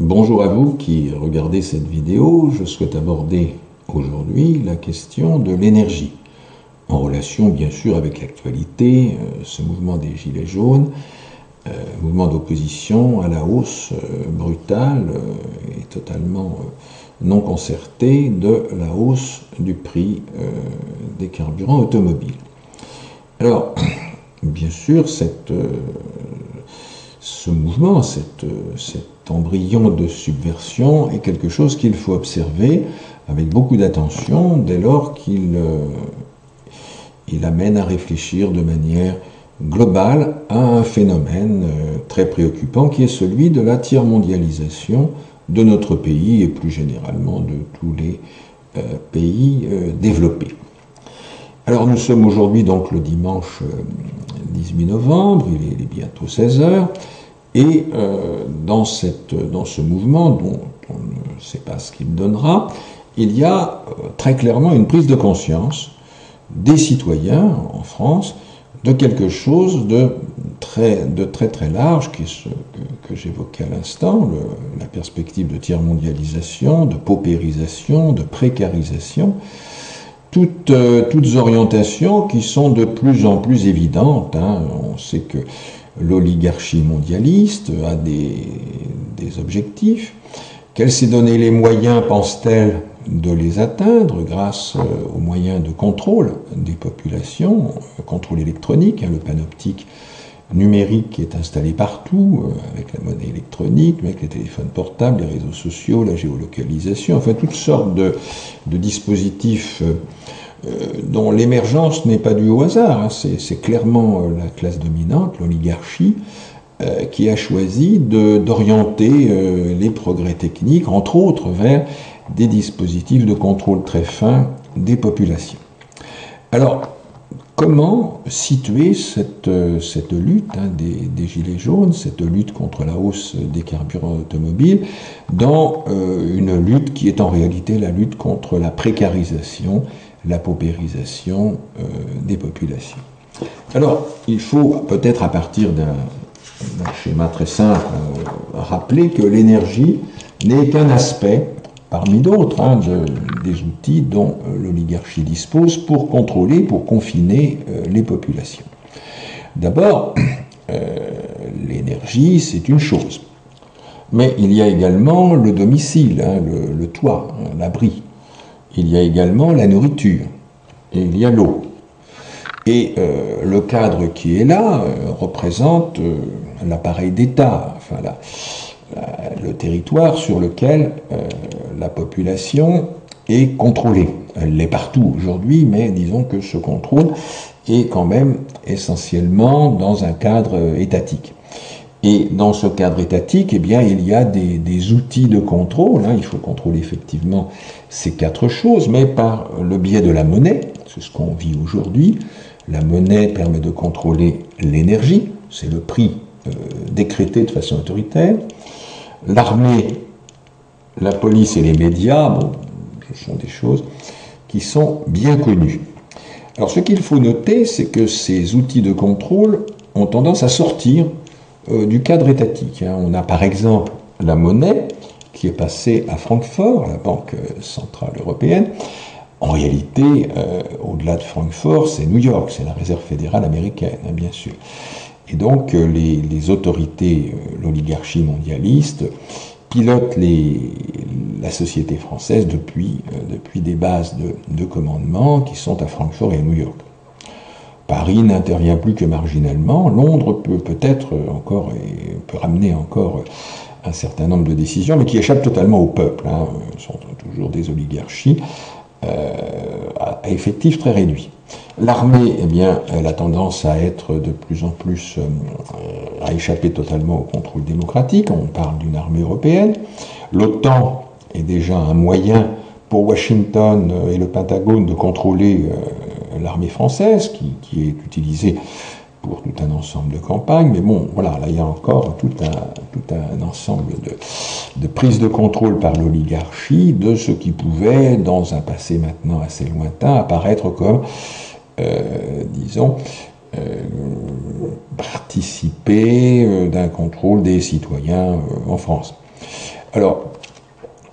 Bonjour à vous qui regardez cette vidéo. Je souhaite aborder aujourd'hui la question de l'énergie, en relation bien sûr avec l'actualité, ce mouvement des Gilets jaunes, mouvement d'opposition à la hausse brutale et totalement non concertée de la hausse du prix des carburants automobiles. Alors, bien sûr, ce mouvement, cet embryon de subversion est quelque chose qu'il faut observer avec beaucoup d'attention dès lors qu'il amène à réfléchir de manière globale à un phénomène très préoccupant qui est celui de la tiers-mondialisation de notre pays et plus généralement de tous les pays développés. Alors nous sommes aujourd'hui donc le dimanche 18 novembre, il est bientôt 16 heures, et dans ce mouvement dont on ne sait pas ce qu'il donnera, il y a très clairement une prise de conscience des citoyens en France de quelque chose de très large, qui est ce que j'évoquais à l'instant, la perspective de tiers-mondialisation, de paupérisation, de précarisation, toutes orientations qui sont de plus en plus évidentes. On sait que l'oligarchie mondialiste a des objectifs, qu'elle s'est donné les moyens, pense-t-elle, de les atteindre grâce aux moyens de contrôle des populations, contrôle électronique, le panoptique numérique qui est installé partout, avec la monnaie électronique, avec les téléphones portables, les réseaux sociaux, la géolocalisation, enfin toutes sortes de dispositifs dont l'émergence n'est pas due au hasard. C'est clairement la classe dominante, l'oligarchie, qui a choisi d'orienter les progrès techniques, entre autres, vers des dispositifs de contrôle très fins des populations. Alors, comment situer cette lutte des Gilets jaunes, cette lutte contre la hausse des carburants automobiles, dans une lutte qui est en réalité la lutte contre la précarisation, la paupérisation des populations? Alors, il faut peut-être à partir d'un schéma très simple rappeler que l'énergie n'est qu'un aspect parmi d'autres des outils dont l'oligarchie dispose pour contrôler, pour confiner les populations. D'abord, l'énergie, c'est une chose. Mais il y a également le domicile, le toit, l'abri. Il y a également la nourriture. Et il y a l'eau. Et le cadre qui est là représente l'appareil d'État, enfin le territoire sur lequel la population est contrôlée. Elle l'est partout aujourd'hui, mais disons que ce contrôle est quand même essentiellement dans un cadre étatique. Et dans ce cadre étatique, eh bien, il y a des outils de contrôle. Il faut contrôler effectivement ces quatre choses, mais par le biais de la monnaie, c'est ce qu'on vit aujourd'hui. La monnaie permet de contrôler l'énergie, c'est le prix décrété de façon autoritaire. L'armée, la police et les médias, ce sont des choses qui sont bien connues. Alors ce qu'il faut noter, c'est que ces outils de contrôle ont tendance à sortir du cadre étatique. On a par exemple la monnaie qui est passée à Francfort, à la Banque Centrale Européenne. En réalité, au-delà de Francfort, c'est New York, c'est la Réserve fédérale américaine, bien sûr. Et donc, les autorités, l'oligarchie mondialiste, pilotent la société française depuis des bases de commandement qui sont à Francfort et à New York. Paris n'intervient plus que marginalement. Londres peut-être encore, et peut ramener encore un certain nombre de décisions, mais qui échappent totalement au peuple. Ce sont toujours des oligarchies à effectifs très réduits. L'armée, eh bien, elle a tendance à être de plus en plus, à échapper totalement au contrôle démocratique. On parle d'une armée européenne. L'OTAN est déjà un moyen pour Washington et le Pentagone de contrôler l'armée française, qui est utilisée pour tout un ensemble de campagnes. Mais bon, voilà, là il y a encore tout un ensemble de prises de contrôle par l'oligarchie de ce qui pouvait, dans un passé maintenant assez lointain, apparaître comme, disons, participer d'un contrôle des citoyens en France. Alors,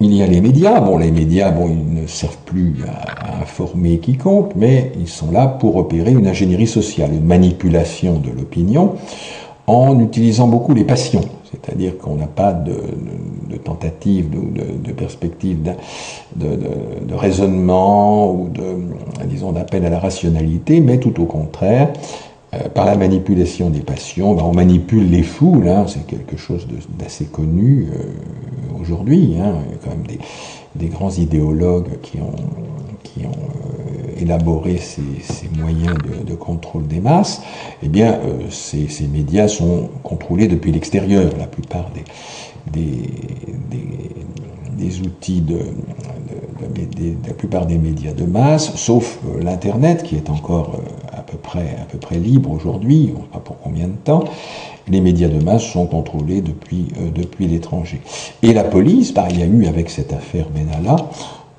il y a les médias. Bon, les médias, bon, ils ne servent plus à informer quiconque, mais ils sont là pour opérer une ingénierie sociale, une manipulation de l'opinion, en utilisant beaucoup les passions. C'est-à-dire qu'on n'a pas de tentative, de perspective de raisonnement ou disons, d'appel à la rationalité, mais tout au contraire, par la manipulation des passions, ben on manipule les foules, hein, c'est quelque chose d'assez connu aujourd'hui. Hein, il y a quand même des grands idéologues qui ont élaboré ces moyens de contrôle des masses. Eh bien, ces médias sont contrôlés depuis l'extérieur. La plupart des outils la plupart des médias de masse, sauf l'Internet, qui est encore à peu près libre aujourd'hui, on ne sait pas pour combien de temps. Les médias de masse sont contrôlés depuis l'étranger. Et la police, bah, il y a eu avec cette affaire Benalla,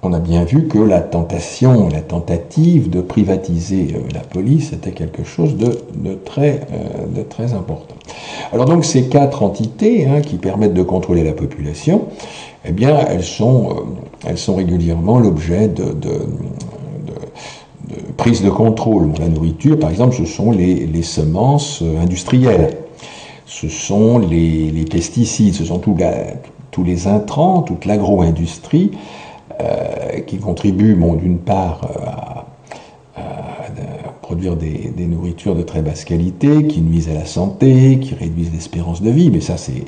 on a bien vu que la tentative de privatiser la police était quelque chose de très important. Alors donc ces 4 entités, hein, qui permettent de contrôler la population, eh bien elles sont régulièrement l'objet de prise de contrôle. La nourriture, par exemple, ce sont les semences industrielles, ce sont les pesticides, ce sont tous les intrants, toute l'agro-industrie, qui contribuent, bon, d'une part à produire des nourritures de très basse qualité, qui nuisent à la santé, qui réduisent l'espérance de vie, mais ça c'est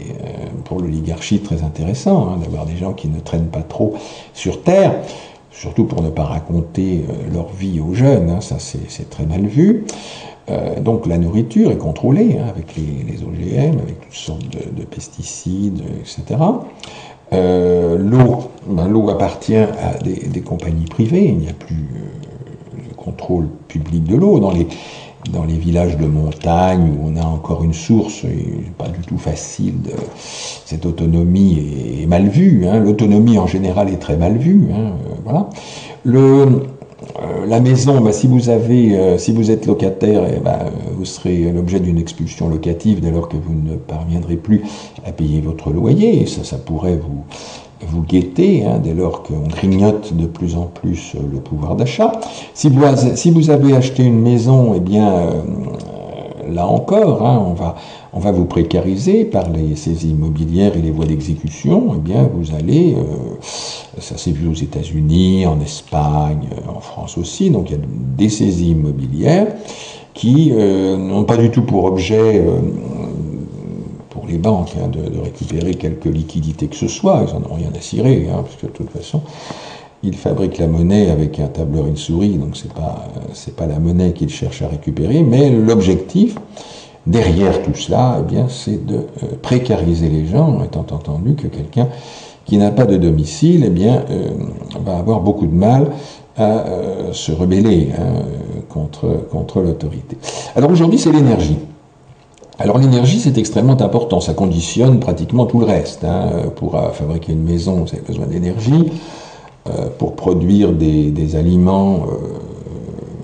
pour l'oligarchie très intéressant, hein, d'avoir des gens qui ne traînent pas trop sur Terre, surtout pour ne pas raconter leur vie aux jeunes, hein, ça c'est très mal vu. Donc la nourriture est contrôlée, hein, avec les OGM, avec toutes sortes de pesticides, etc. L'eau appartient à des compagnies privées, il n'y a plus de contrôle public de l'eau. Dans les villages de montagne où on a encore une source, pas du tout facile, cette autonomie est mal vue, hein. L'autonomie en général est très mal vue, hein, voilà. La maison, bah, si vous êtes locataire, vous serez l'objet d'une expulsion locative dès lors que vous ne parviendrez plus à payer votre loyer. Et ça pourrait vous guetter, hein, dès lors qu'on grignote de plus en plus le pouvoir d'achat. Si vous avez acheté une maison, eh bien, là encore, hein, on va vous précariser par les saisies immobilières et les voies d'exécution. Eh bien, vous allez, ça s'est vu aux États-Unis, en Espagne, en France aussi, donc il y a des saisies immobilières qui n'ont pas du tout pour objet, pour les banques, hein, de récupérer quelque liquidité que ce soit, ils n'en ont rien à cirer, hein, parce que de toute façon, ils fabriquent la monnaie avec un tableur et une souris, donc c'est pas la monnaie qu'ils cherchent à récupérer, mais l'objectif derrière tout cela, eh bien, c'est de précariser les gens, étant entendu que quelqu'un qui n'a pas de domicile, eh bien, va avoir beaucoup de mal à se rebeller, hein, contre l'autorité. Alors aujourd'hui, c'est l'énergie. Alors l'énergie, c'est extrêmement important, ça conditionne pratiquement tout le reste, hein. Pour fabriquer une maison, vous avez besoin d'énergie. Pour produire des aliments,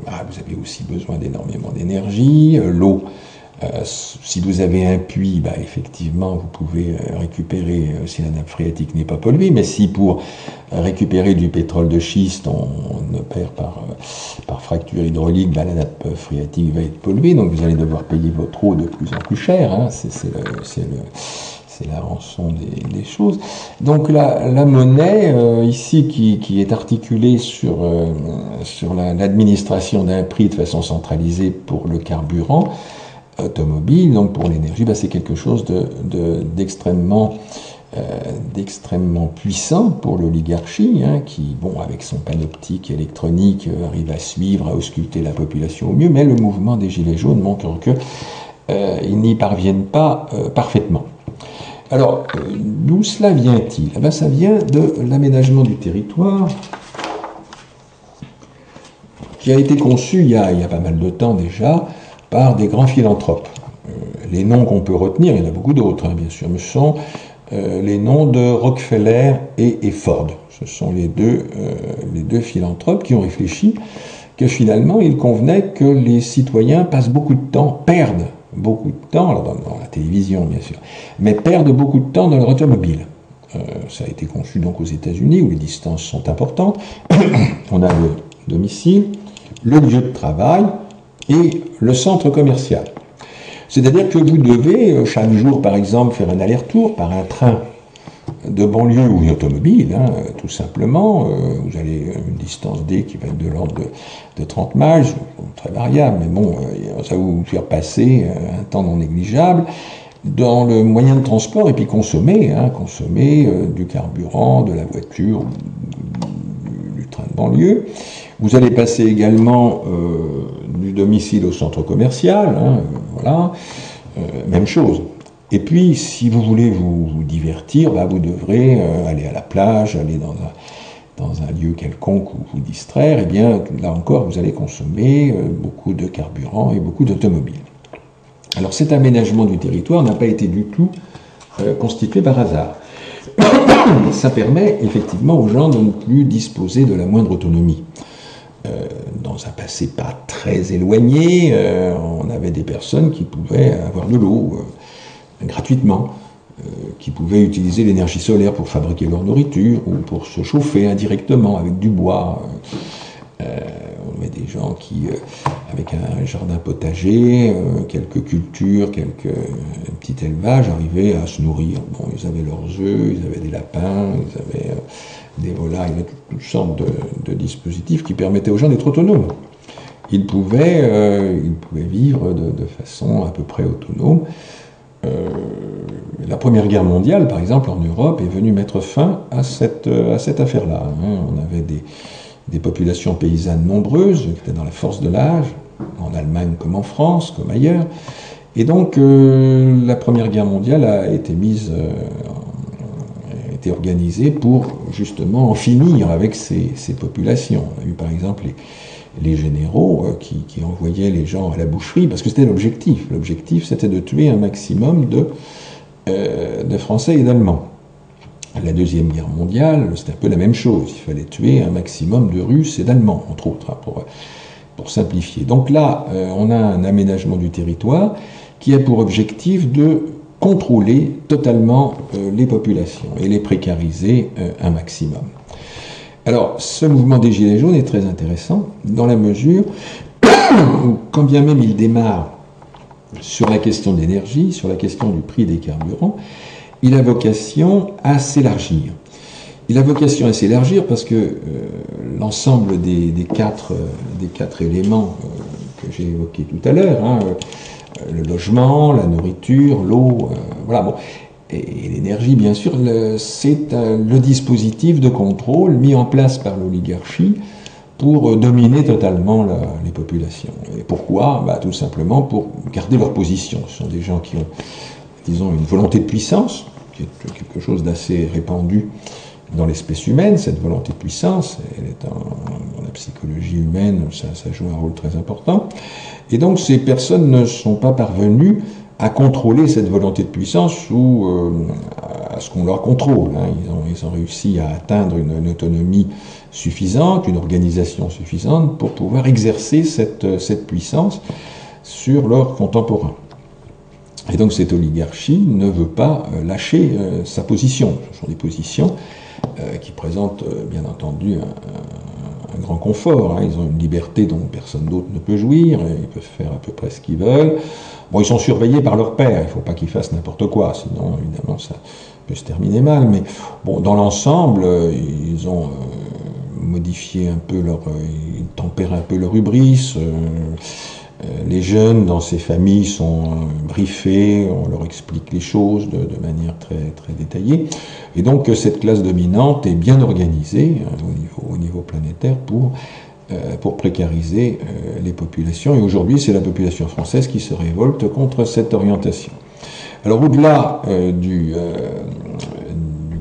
vous avez aussi besoin d'énormément d'énergie. L'eau, si vous avez un puits, effectivement, vous pouvez récupérer si la nappe phréatique n'est pas polluée, mais si pour récupérer du pétrole de schiste, on opère par fracture hydraulique, la nappe phréatique va être polluée, donc vous allez devoir payer votre eau de plus en plus cher, hein, c'est la rançon des choses. Donc la monnaie, ici, qui est articulée sur l'administration d'un prix de façon centralisée pour le carburant automobile, donc pour l'énergie, c'est quelque chose d'extrêmement puissant pour l'oligarchie, hein, qui, bon, avec son panoptique électronique, arrive à suivre, à ausculter la population au mieux, mais le mouvement des Gilets jaunes montre qu'ils n'y parviennent pas parfaitement. Alors, d'où cela vient-il ? Ça vient de l'aménagement du territoire, qui a été conçu il y a pas mal de temps déjà, par des grands philanthropes. Les noms qu'on peut retenir, il y en a beaucoup d'autres, hein, bien sûr, mais ce sont les noms de Rockefeller et Ford. Ce sont les deux philanthropes qui ont réfléchi que finalement, il convenait que les citoyens perdent beaucoup de temps, alors dans la télévision bien sûr, mais perdent beaucoup de temps dans leur automobile. Ça a été conçu donc aux États-Unis, où les distances sont importantes. On a le domicile, le lieu de travail et le centre commercial. C'est-à-dire que vous devez, chaque jour, par exemple, faire un aller-retour par un train de banlieue ou une automobile, hein, tout simplement. Vous avez une distance D qui va être de l'ordre de 30 miles, très variable, mais bon, ça va vous faire passer un temps non négligeable dans le moyen de transport et puis consommer du carburant, de la voiture, du train de banlieue. Vous allez passer également du domicile au centre commercial, hein, voilà, même chose. Et puis, si vous voulez vous divertir, bah, vous devrez aller à la plage, aller dans un lieu quelconque où vous distraire, et bien là encore, vous allez consommer beaucoup de carburant et beaucoup d'automobiles. Alors cet aménagement du territoire n'a pas été du tout constitué par hasard. Ça permet effectivement aux gens de ne plus disposer de la moindre autonomie. Dans un passé pas très éloigné, on avait des personnes qui pouvaient avoir de l'eau gratuitement, qui pouvaient utiliser l'énergie solaire pour fabriquer leur nourriture ou pour se chauffer indirectement avec du bois. On avait des gens qui, avec un jardin potager, quelques cultures, quelques petits élevages, arrivaient à se nourrir. Bon, ils avaient leurs œufs, ils avaient des lapins, ils avaient des volailles, toutes sortes de dispositifs qui permettaient aux gens d'être autonomes. Ils pouvaient vivre de façon à peu près autonome. La Première Guerre mondiale, par exemple, en Europe, est venue mettre fin à cette affaire-là. Hein. On avait des populations paysannes nombreuses, qui étaient dans la force de l'âge, en Allemagne comme en France, comme ailleurs. Et donc, la Première Guerre mondiale a été organisée pour justement en finir avec ces populations. On a eu par exemple les généraux qui envoyaient les gens à la boucherie, parce que c'était l'objectif. L'objectif, c'était de tuer un maximum de Français et d'Allemands. La Deuxième Guerre mondiale, c'était un peu la même chose. Il fallait tuer un maximum de Russes et d'Allemands, entre autres, hein, pour simplifier. Donc là, on a un aménagement du territoire qui a pour objectif de contrôler totalement les populations et les précariser un maximum. Alors, ce mouvement des Gilets jaunes est très intéressant dans la mesure où, quand bien même il démarre sur la question de l'énergie, sur la question du prix des carburants, il a vocation à s'élargir. Il a vocation à s'élargir parce que l'ensemble des quatre éléments que j'ai évoqués tout à l'heure, hein, le logement, la nourriture, l'eau, voilà, bon, et l'énergie, bien sûr, c'est le dispositif de contrôle mis en place par l'oligarchie pour dominer totalement les populations. Et pourquoi? Bah, tout simplement pour garder leur position. Ce sont des gens qui ont, disons, une volonté de puissance, qui est quelque chose d'assez répandu dans l'espèce humaine. Cette volonté de puissance, elle est dans la psychologie humaine, ça joue un rôle très important. Et donc ces personnes ne sont pas parvenues à contrôler cette volonté de puissance ou à ce qu'on leur contrôle. Hein. Ils ont réussi à atteindre une autonomie suffisante, une organisation suffisante pour pouvoir exercer cette puissance sur leurs contemporains. Et donc cette oligarchie ne veut pas lâcher sa position. Ce sont des positions qui présentent bien entendu un grand confort. Hein. Ils ont une liberté dont personne d'autre ne peut jouir, ils peuvent faire à peu près ce qu'ils veulent. Bon, ils sont surveillés par leur père, il ne faut pas qu'ils fassent n'importe quoi, sinon évidemment ça peut se terminer mal. Mais bon, dans l'ensemble, ils ont modifié un peu ils tempèrent un peu leur hubris. Les jeunes dans ces familles sont briefés, on leur explique les choses de manière très, très détaillée. Et donc cette classe dominante est bien organisée au niveau planétaire pour précariser les populations. Et aujourd'hui, c'est la population française qui se révolte contre cette orientation. Alors au-delà du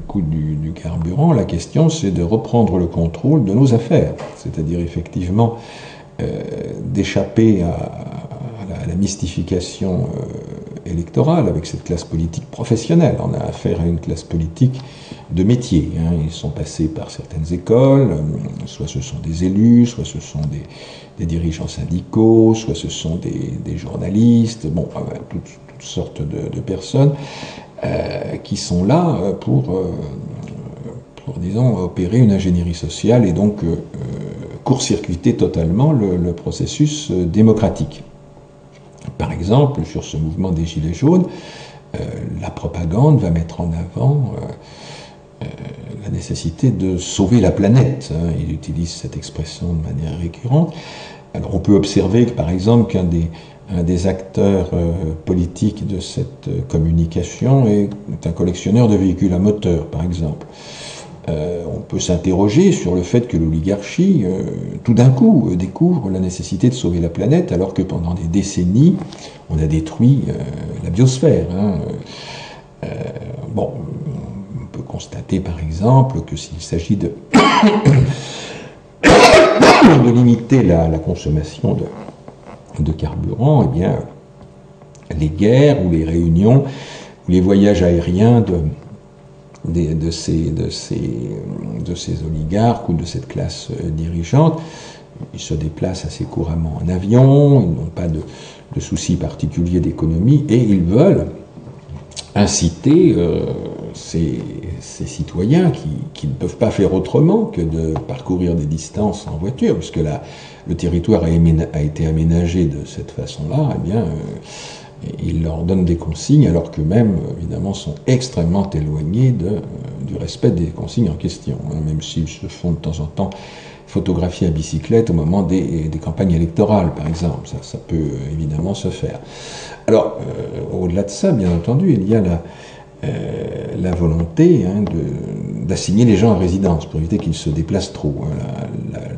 coût du carburant, la question c'est de reprendre le contrôle de nos affaires, c'est-à-dire effectivement d'échapper à la mystification électorale avec cette classe politique professionnelle. On a affaire à une classe politique de métier. Hein. Ils sont passés par certaines écoles, soit ce sont des élus, soit ce sont des dirigeants syndicaux, soit ce sont des journalistes, bon, toutes sortes de personnes qui sont là pour disons, opérer une ingénierie sociale et donc court-circuiter totalement le processus démocratique. Par exemple, sur ce mouvement des Gilets jaunes, la propagande va mettre en avant la nécessité de sauver la planète. Il utilise cette expression de manière récurrente. Alors on peut observer que, par exemple, qu'un des acteurs politiques de cette communication est un collectionneur de véhicules à moteur, par exemple. On peut s'interroger sur le fait que l'oligarchie, tout d'un coup, découvre la nécessité de sauver la planète, alors que pendant des décennies, on a détruit la biosphère. Bon, on peut constater, par exemple, que s'il s'agit de limiter la consommation de carburant, eh bien, les guerres ou les réunions ou les voyages aériens de ces oligarques ou de cette classe dirigeante, ils se déplacent assez couramment en avion, ils n'ont pas de soucis particuliers d'économie, et ils veulent inciter ces citoyens qui ne peuvent pas faire autrement que de parcourir des distances en voiture, puisque le territoire a été aménagé de cette façon-là, eh bien, ils leur donnent des consignes, alors qu'eux-mêmes, évidemment, sont extrêmement éloignés du respect des consignes en question, même s'ils se font de temps en temps photographier à bicyclette au moment des campagnes électorales, par exemple. Ça peut évidemment se faire. Alors, au-delà de ça, bien entendu, il y a la volonté d'assigner les gens à résidence pour éviter qu'ils se déplacent trop.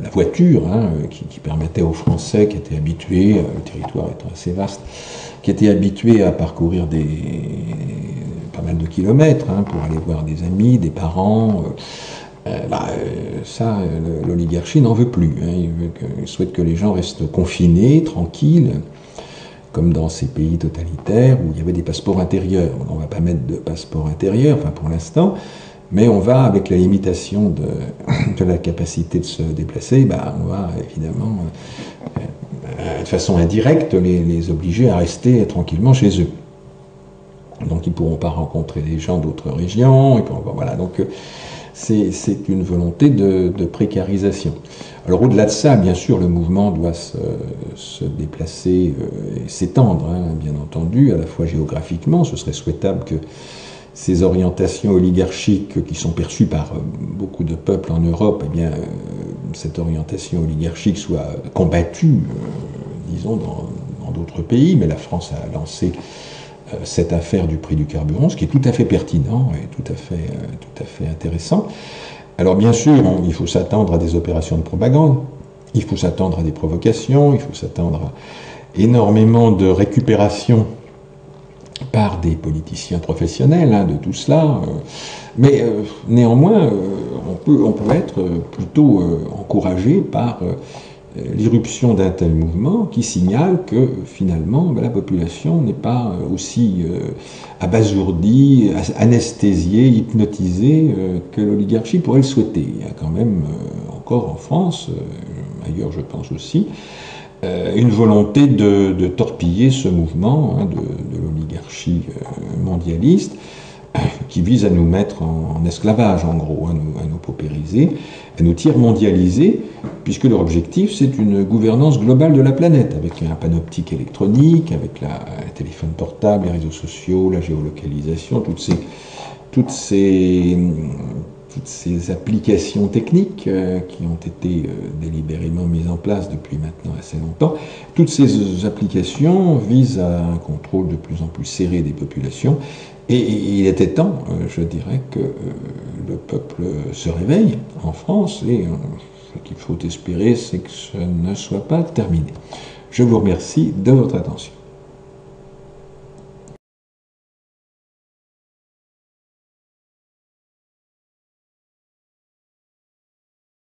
La voiture, qui permettait aux Français qui étaient habitués, le territoire étant assez vaste, qui étaient habitués à parcourir pas mal de kilomètres pour aller voir des amis, des parents, ça, l'oligarchie n'en veut plus. Il souhaite que les gens restent confinés, tranquilles, comme dans ces pays totalitaires où il y avait des passeports intérieurs. On ne va pas mettre de passeport intérieur, enfin pour l'instant, mais on va, avec la limitation de la capacité de se déplacer, on va évidemment, de façon indirecte, les obliger à rester tranquillement chez eux. Donc ils ne pourront pas rencontrer des gens d'autres régions, voilà, donc c'est une volonté de précarisation. Alors au-delà de ça, bien sûr, le mouvement doit se déplacer et s'étendre, bien entendu, à la fois géographiquement. Ce serait souhaitable que ces orientations oligarchiques qui sont perçues par beaucoup de peuples en Europe, eh bien, cette orientation oligarchique soit combattue, disons, dans d'autres pays. Mais la France a lancé cette affaire du prix du carburant, ce qui est tout à fait pertinent et tout à fait intéressant. Alors bien sûr, il faut s'attendre à des opérations de propagande, il faut s'attendre à des provocations, il faut s'attendre à énormément de récupération par des politiciens professionnels de tout cela. Mais néanmoins, on peut être plutôt encouragé par l'irruption d'un tel mouvement qui signale que finalement la population n'est pas aussi abasourdie, anesthésiée, hypnotisée que l'oligarchie pourrait le souhaiter. Il y a quand même encore en France, ailleurs je pense aussi, une volonté de torpiller ce mouvement de l'oligarchie mondialiste qui vise à nous mettre en esclavage, en gros, à nous paupériser, à nous tiers-mondialiser, puisque leur objectif, c'est une gouvernance globale de la planète, avec un panoptique électronique, avec le téléphone portable, les réseaux sociaux, la géolocalisation, toutes ces applications techniques qui ont été délibérément mises en place depuis maintenant assez longtemps. Toutes ces applications visent à un contrôle de plus en plus serré des populations. Et il était temps, je dirais, que le peuple se réveille en France, et ce qu'il faut espérer, c'est que ce ne soit pas terminé. Je vous remercie de votre attention.